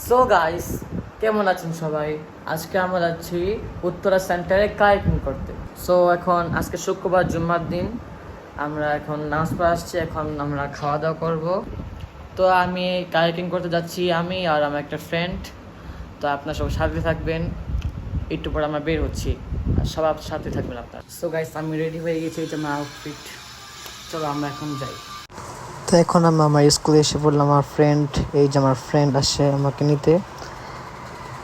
So guys, কেমন আছেন সবাই? আজকে আমরা যাচ্ছি উত্তরা সেন্টারে কায়াকিং করতে। সো এখন আজকে শুক্রবার জুম্মার দিন, আমরা এখন নামাজ পড়ে আসছি, এখন আমরা খাওয়া দাওয়া করব। তো আমি কায়াকিং করতে যাচ্ছি, আমি আর আমার একটা ফ্রেন্ড। তো আপনার সব সাথে থাকবেন, একটু পরে আমরা বের হচ্ছি, আর সবার সাথে থাকবেন আপনার। সো গাইস, আমি রেডি হয়ে গেছি, এই যে আমার আউটফিট। চলো আমরা এখন যাই। তো এখন আমি আমার স্কুলে এসে পড়লাম। আমার ফ্রেন্ড, এই যে আমার ফ্রেন্ড আসে আমাকে নিতে।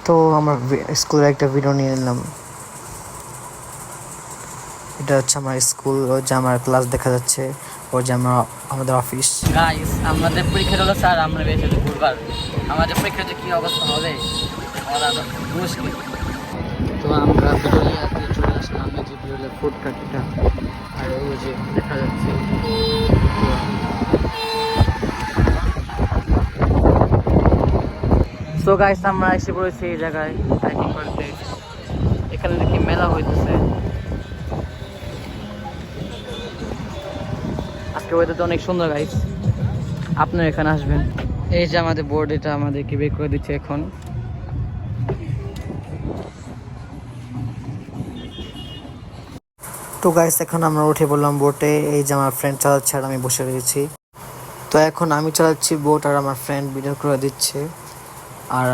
তো আমার স্কুলের একটা ভিডিও নিয়ে নিলাম। এটা হচ্ছে আমার স্কুল, ও যে আমার ক্লাস দেখা যাচ্ছে, ও যে আমাদের অফিস। গাইস, আমাদের পরীক্ষা হলো স্যার, আমরা বেশ ঘুরবার। আমাদের পরীক্ষাতে কি অবস্থা হবে আমাদের মুশকিল। তো আমরা বিরলিয়াতে চলে আসলাম, এই যে বিরলিয়া ফুড কার্টটা, আর ওই যে দেখা যাচ্ছে। সো গাইস, আমরা এসে পড়েছি এই জায়গায় হাইকিং করতে। এখানে দেখি মেলা হইতেছে। আজকে ওয়েদারটা অনেক সুন্দর গাইস, আপনারা এখানে আসবেন। এই যে আমাদের বোর্ড, এটা আমাদেরকে বের করে দিচ্ছে এখন। তো গাইস, এখন আমরা উঠে পড়লাম বোটে। এই যে আমার ফ্রেন্ড চালাচ্ছে আর আমি বসে রয়েছি। তো এখন আমি চালাচ্ছি বোট আর আমার ফ্রেন্ড ভিডিও করে দিচ্ছে। আর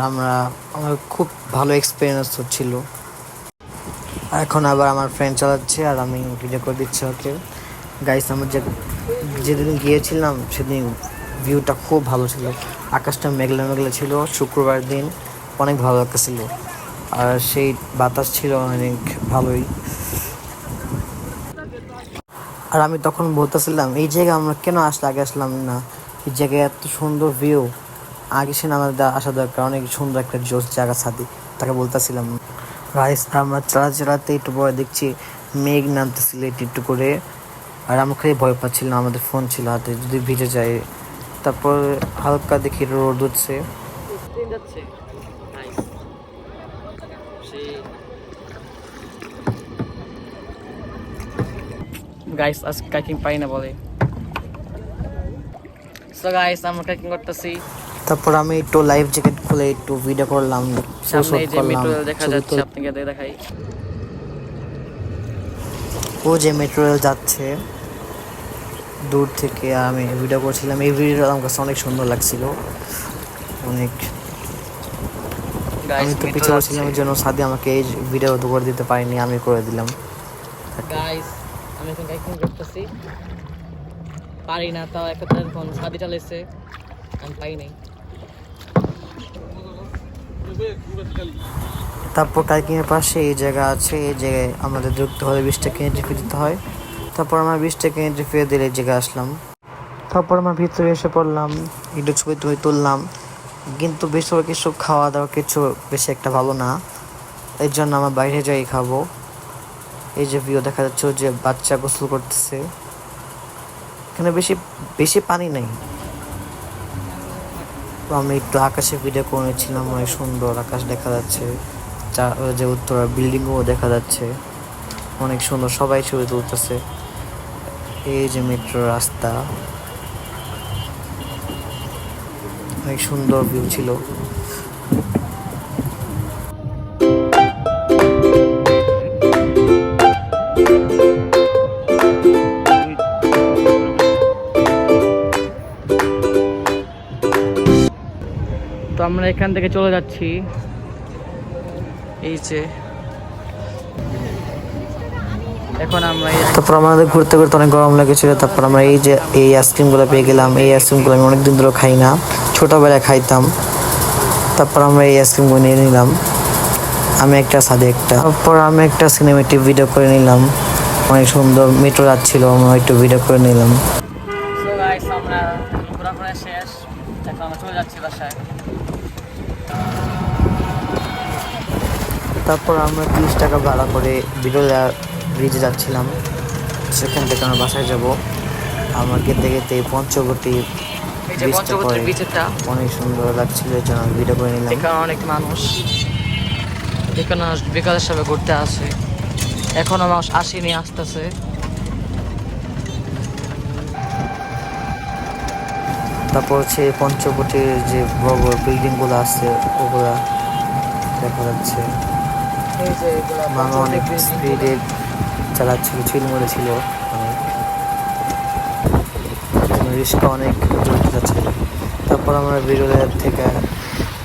আমার খুব ভালো এক্সপিরিয়েন্স হচ্ছিল। এখন আবার আমার ফ্রেন্ড চালাচ্ছে আর আমি ভিডিও করে দিচ্ছি ওকে। গাইস, আমরা যেদিন গিয়েছিলাম সেদিন ভিউটা খুব ভালো ছিল। আকাশটা মেঘলা মেঘলা ছিল, শুক্রবার দিন অনেক ভালো লাগতেছিল। আর সেই বাতাস ছিল অনেক ভালোই। আর আমি তখন বলতেছিলাম, এই জায়গায় আমরা কেন আগে আসলাম না? এই জায়গায় এত সুন্দর ভিউ, আগে সে আমাদের আসা দরকার। অনেক সুন্দর একটা জোস জায়গা ছাদি, তাকে বলতেছিলাম। গাইস, আমরা চালাতে একটু পরে দেখছি মেঘ নামতেছিল একটু একটু করে। আর আমরা খালি ভয় পাচ্ছিলাম, আমাদের ফোন ছিল হাতে, যদি ভিজে যায়। তারপর হালকা দেখি রোদ উঠছে। গাইস, আজ কাইকিং পাই না বলে। সো গাইস, আমরা কাইকিং করতেছি। তারপর আমি একটু লাইফ জ্যাকেট খুলে একটু ভিডিও করলাম, সামনে এই যে করলাম, মেট্রো রেল দেখা ছবি যাচ্ছে, আপনাকে দেখাই। ও যে মেট্রো রেল যাচ্ছে দূর থেকে, আমি ভিডিও করছিলাম। এই ভিডিওটা আমার কাছে অনেক সুন্দর লাগছিল, অনেক। গাইস, আমি তো মেট্রো পিছিয়ে যাচ্ছে। পড়ছিলাম, এই জন্য সাদি আমাকে এই ভিডিও করে দিতে পারিনি, আমি করে দিলাম। গাইস, আমি এখন কাইকিং করতেছি, পারি না, তাও একটা ফোন সাদি চালাইছে, আমি পাই নাই। তারপর কাইকিংয়ের পাশে এই জায়গা আছে, এই জায়গায় আমাদের ঢুকতে হলে 20 টাকা এন্ট্রি ফি দিতে হয়। তারপর আমরা 20 টাকা এন্ট্রি ফি দিলে এই জায়গায় আসলাম। তারপর আমার ভিতরে এসে পড়লাম, একটু ছবি তুললাম। কিন্তু বেশিরভাগ কিছু খাওয়া দাওয়া কিছু বেশি একটা ভালো না, এই জন্য আমরা বাইরে যাই খাবো। এই যে ভিউ দেখা যাচ্ছে, যে বাচ্চা গোসল করতেছে। এখানে বেশি বেশি পানি নেই। তো আমি একটু আকাশে ভিডিও করেছিলাম, অনেক সুন্দর আকাশ দেখা যাচ্ছে, যে উত্তরা বিল্ডিংও দেখা যাচ্ছে, অনেক সুন্দর, সবাই ছবি তুলতেছে। এই যে মেট্রো রাস্তা, অনেক সুন্দর ভিউ ছিল। তো আমরা এখান থেকে চলে যাচ্ছি, এই যে এখন আমরা তারপর আমাদের ঘুরতে ঘুরতে অনেক গরম লেগেছিল। তারপর আমরা এই যে এই আইসক্রিমগুলো পেয়ে গেলাম। এই আইসক্রিমগুলো আমি অনেকদিন ধরে খাই না, ছোটোবেলায় খাইতাম। তারপর আমরা এই আইসক্রিমগুলো নিয়ে নিলাম, আমি একটা, সাদে একটা। তারপর আমি একটা সিনেমেটিক ভিডিও করে নিলাম, অনেক সুন্দর মেট্রো যাচ্ছিল, আমরা একটু ভিডিও করে নিলাম। সো গাইস, আমরা ঘোরাফেরা শেষ, এখন আমরা চলে যাচ্ছি বাসায়। তারপর আমরা 30 টাকা ভাড়া করে বিরলা ব্রিজে যাচ্ছিলাম। সেখান থেকে আমরা বাসায় যাব। আমার গেতে গেতে পঞ্চবটি এই যে ব্রিজটা পঞ্চবটির পরে বিচটা, অনেক সুন্দর লাগছিল, এই জন্য ভিডিও করে নিলাম। এখানে অনেক মানুষ, এখানে বিকালের সময় ঘুরতে আসে। এখনো মানুষ আসেনি, আসতেছে। তারপর হচ্ছে পঞ্চবটির যে বড় বড় বিল্ডিংগুলো আছে ওগুলা দেখা যাচ্ছে। এই যে এগুলা মামা অনেক পঞ্চবটি স্পিডে চালাচ্ছিল, চিলমরে ছিল অনেক, রিস্কা অনেক দ্রুত যাচ্ছিল। তারপর আমরা বিরলের থেকে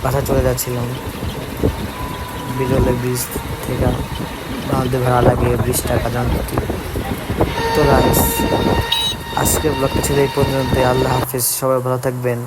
বাসা চলে যাচ্ছিলাম। বিরলের ব্রিজ থেকে আমাদের ভাড়া লাগে 20 টাকা জনপ্রতি। তো গাইস, আজকের ব্লগটা ছিল এই পর্যন্ত। আল্লাহ হাফিজ, সবাই ভালো থাকবেন।